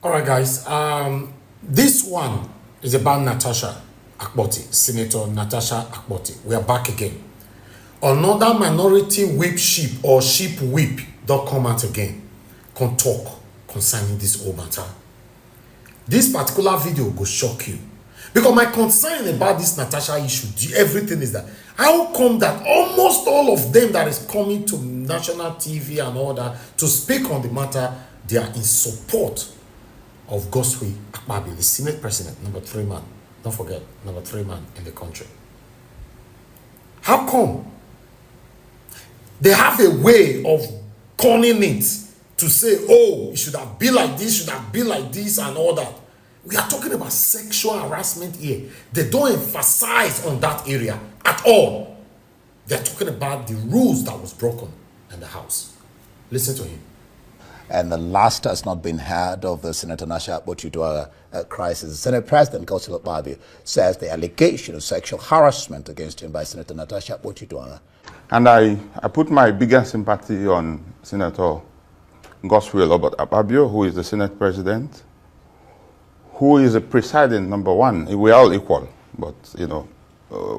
All right, guys. This one is about Natasha Akpoti, Senator Natasha Akpoti. We are back again. Another minority whip sheep or sheep whip don't come out again. Can talk concerning this whole matter. This particular video will shock you. Because my concern about this Natasha issue, everything is that how come that almost all of them that is coming to national TV and all that to speak on the matter, they are in support of Goswe Akpabio, the Senate president, number 3 man. Don't forget, number 3 man in the country. How come? They have a way of conning it to say, oh, it should have been like this, should have been like this, and all that. We are talking about sexual harassment here. They don't emphasize on that area at all. They're talking about the rules that was broken in the House. Listen to him. And the last has not been heard of the Senator Natasha Akpoti crisis. The Senate President, Akpabio, says the allegation of sexual harassment against him by Senator Natasha Akpoti. And I put my biggest sympathy on Senator Goswe Akpabio, who is the Senate President, who is a presiding number one. We're all equal, but you know,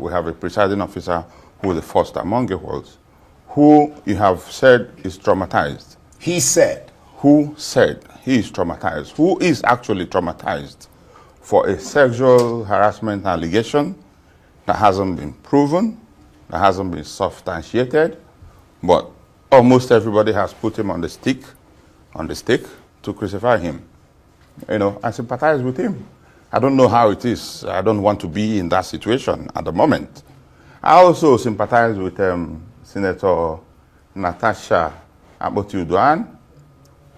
we have a presiding officer who is the first among equals, who you have said is traumatized. He said. Who said he is traumatized? Who is actually traumatized for a sexual harassment allegation that hasn't been proven, that hasn't been substantiated, but almost everybody has put him on the stick to crucify him. You know, I sympathize with him. I don't know how it is. I don't want to be in that situation at the moment. I also sympathize with Senator Natasha Akpoti,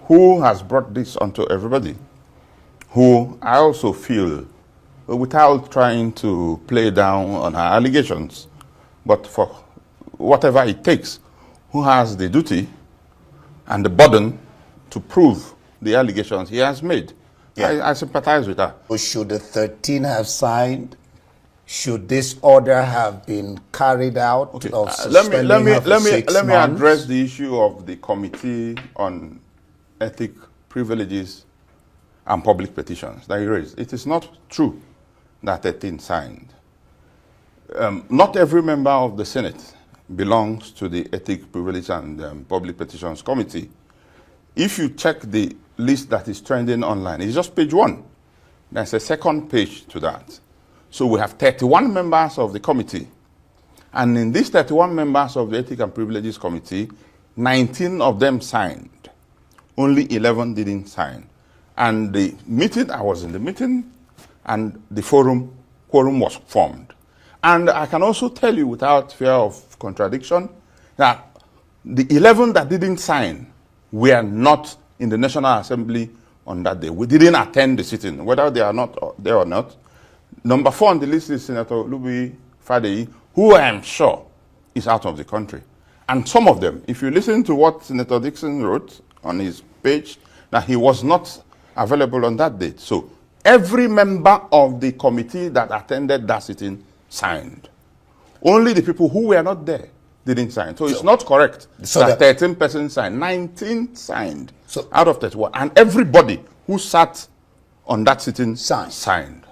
who has brought this onto everybody, who I also feel, without trying to play down on her allegations, but for whatever it takes, who has the duty and the burden to prove the allegations he has made. Yeah. I sympathize with her. Should the 13 have signed? Should this order have been carried out? Okay. Let me address the issue of the Committee on Ethic, Privileges and Public Petitions that you raised. It is not true that 13 signed. Not every member of the Senate belongs to the Ethic, Privilege and Public Petitions Committee. If you check the list that is trending online, it's just page 1. There's a second page to that. So we have 31 members of the committee. And in these 31 members of the Ethics and Privileges Committee, 19 of them signed. Only 11 didn't sign. And the meeting, I was in the meeting, and the quorum was formed. And I can also tell you without fear of contradiction that the 11 that didn't sign were not in the National Assembly on that day. We didn't attend the sitting, whether they are not there or not. Number 4 on the list is Senator Lubi Fadeyi, who I am sure is out of the country. And some of them, if you listen to what Senator Dixon wrote on his page, that he was not available on that date. So every member of the committee that attended that sitting signed. Only the people who were not there didn't sign. So it's not correct that 13 persons signed. 19 signed out of 31. And everybody who sat on that sitting signed.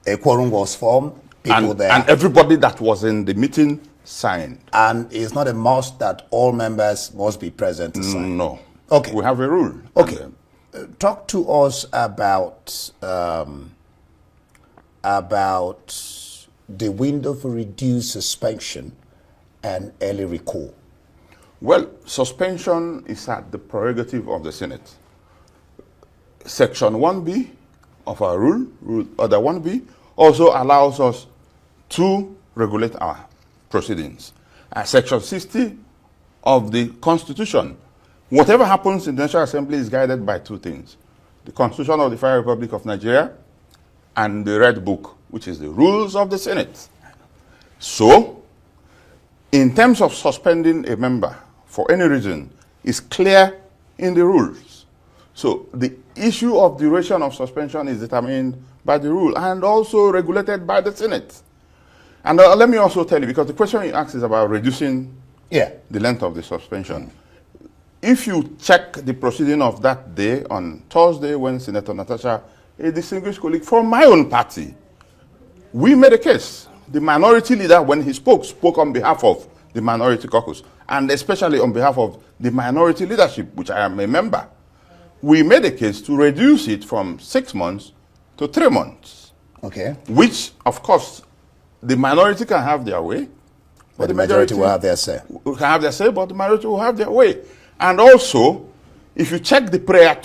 A quorum was formed, people there. And everybody that was in the meeting signed. And it's not a must that all members must be present to sign? No. Okay. We have a rule. Okay. Talk to us about the window for reduced suspension and early recall. Well, suspension is at the prerogative of the Senate. Section 1B of our rule order 1B, also allows us to regulate our proceedings. Section 60 of the Constitution, whatever happens in the National Assembly is guided by 2 things: the Constitution of the Federal Republic of Nigeria and the Red Book, which is the rules of the Senate. So, in terms of suspending a member for any reason, is clear in the rules. So, the issue of duration of suspension is determined by the rule and also regulated by the Senate. And let me also tell you, because the question you asked is about reducing the length of the suspension. if you check the proceeding of that day on Thursday when Senator Natasha, a distinguished colleague from my own party, we made a case. The minority leader, when he spoke on behalf of the minority caucus, and especially on behalf of the minority leadership, which I am a member. We made a case to reduce it from 6 months to 3 months. Okay. Which, of course, the minority can have their way. But the majority will have their say. Can have their say, but the majority will have their way. And also, if you check the prayer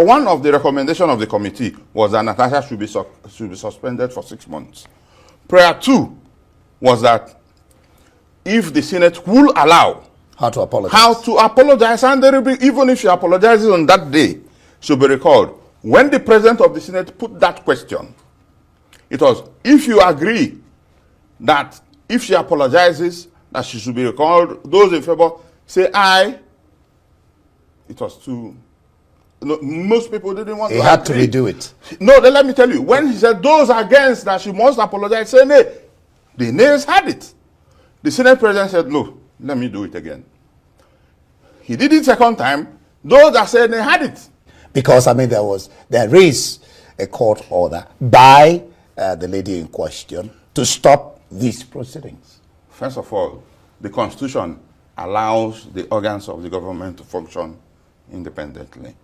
1 of the recommendation of the committee was that Natasha should be suspended for 6 months. Prayer 2 was that if the Senate will allow how to apologize, and there will be, even if she apologizes on that day, she'll be recalled. When the president of the Senate put that question, it was, if you agree that if she apologizes, that she should be recalled, those in favor say aye. It was too... No, most people didn't want to agree. He had to redo it. No, then let me tell you, when he said those against that she must apologize, say nay. The nays had it. The Senate president said, no, let me do it again. He did it second time. Those that said they had it. Because, I mean, there is a court order by the lady in question to stop these proceedings. First of all, the Constitution allows the organs of the government to function independently.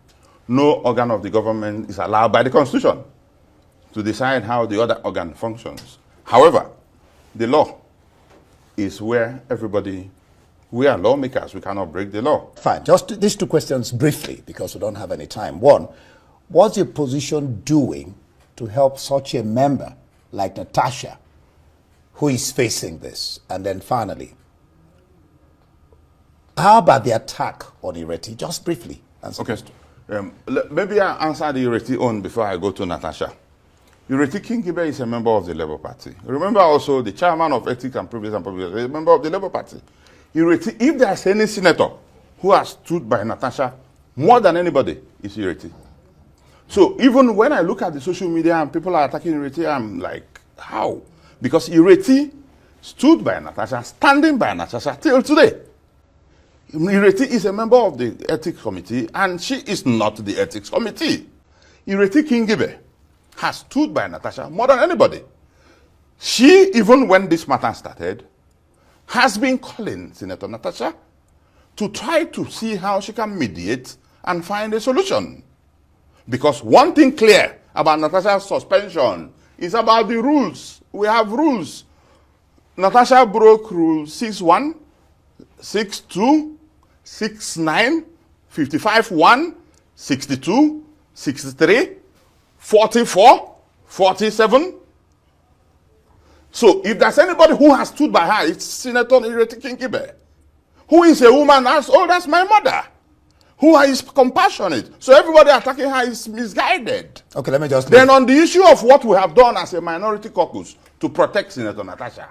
No organ of the government is allowed by the Constitution to decide how the other organ functions. However, the law is where we are lawmakers, we cannot break the law. Fine, just these 2 questions briefly, because we don't have any time. One, what's your position doing to help such a member like Natasha, who is facing this? And then finally, how about the attack on Ireti? Just briefly. Okay, maybe I answer the Ireti on before I go to Natasha. Ireti Kingibe is a member of the Labour Party. Remember also the chairman of Ethics and Privilege and Public is a member of the Labour Party. Ireti, if there's any senator who has stood by Natasha more than anybody, it's Ireti. So even when I look at the social media and people are attacking Ireti, I'm like, how? Because Ireti stood by Natasha, standing by Natasha till today. Ireti is a member of the Ethics Committee, and she is not the Ethics Committee. Ireti Kingibe has stood by Natasha more than anybody. She, even when this matter started, has been calling Senator Natasha to try to see how she can mediate and find a solution. Because one thing clear about Natasha's suspension is about the rules. We have rules. Natasha broke rule 6.1, 6.2, 6.9, 55.1, 62, 63, 44, 47. So if there's anybody who has stood by her, it's Senator Ireti Kingibe, who is a woman as old as my mother, who is compassionate. So everybody attacking her is misguided. Okay, let me just... Then on the issue of what we have done as a minority caucus to protect Senator Natasha,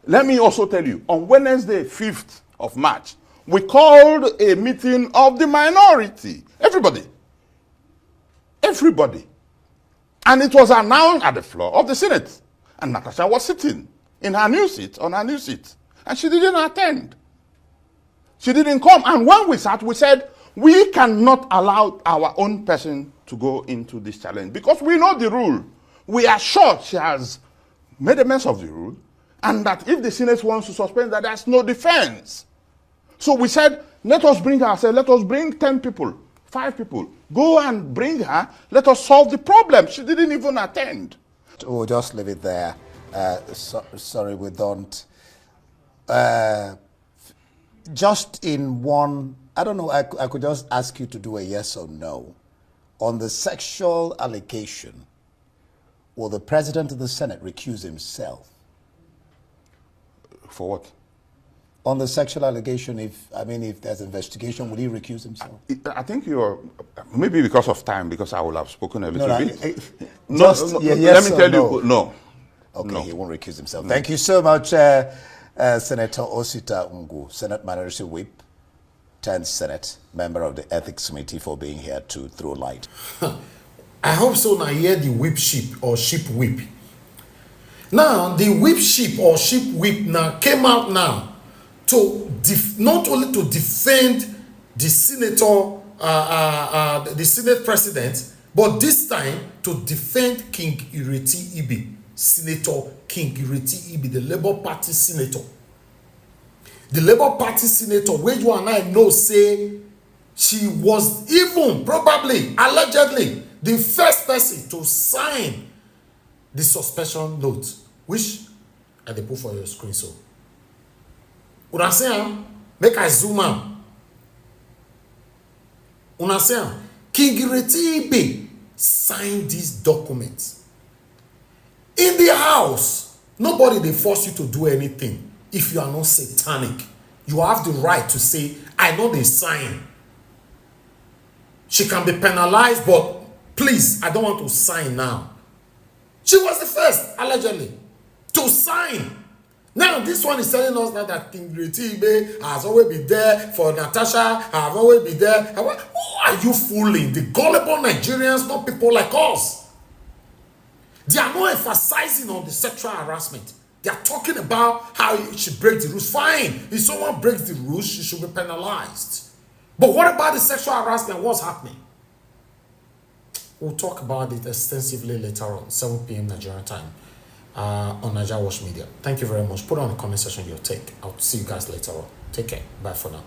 let me also tell you, on Wednesday, 5th of March, we called a meeting of the minority. Everybody. Everybody. And it was announced at the floor of the Senate. And Natasha was sitting in her new seat, on her new seat. And she didn't attend. She didn't come. And when we sat, we said, we cannot allow our own person to go into this challenge. Because we know the rule. We are sure she has made a mess of the rule. And that if the Senate wants to suspend that, there's no defense. So we said, let us bring her. I said, let us bring 10 people, 5 people. Go and bring her. Let us solve the problem. She didn't even attend. We'll just leave it there. Sorry, we don't. Just in one, I don't know, I could just ask you to do a yes or no. On the sexual allegation, will the President of the Senate recuse himself? For what? On the sexual allegation, if there's investigation, will he recuse himself? I think you're, maybe because of time, because I will have spoken a little bit. Let me tell you, no. Okay, no. He won't recuse himself. No. Thank you so much, Senator Osita Ngwu, Senate Minority Whip, 10th Senate, member of the Ethics Committee, for being here to throw light. I hope so. Now hear the whip sheep or sheep whip. Now the whip sheep or sheep whip now came out now to not only to defend the senator, the Senate president, but this time to defend King Ireti Ibe, Senator King Ireti Ibe, the Labour Party senator. The Labour Party senator, where you and I know say she was even probably, allegedly, the first person to sign the suspension note, which I dey put for your screen so. Una say am, make I zoom am. Una say am, King Ireti Ibe signed these documents. In the house, nobody dey force you to do anything. If you are not satanic, you have the right to say, I know they sign. She can be penalized, but please, I don't want to sign now. She was the first, allegedly, to sign. Now, this one is telling us now that King Ireti Ibe has always been there for Natasha, have always been there. Who are you fooling? The gullible Nigerians, not people like us. They are not emphasizing on the sexual harassment. They are talking about how she breaks the rules. Fine. If someone breaks the rules, she should be penalized. But what about the sexual harassment? What's happening? We'll talk about it extensively later on, 7 p.m. Nigerian time, on NAIJA Watch Media. Thank you very much. Put on the comment section your take. I'll see you guys later on. Take care. Bye for now.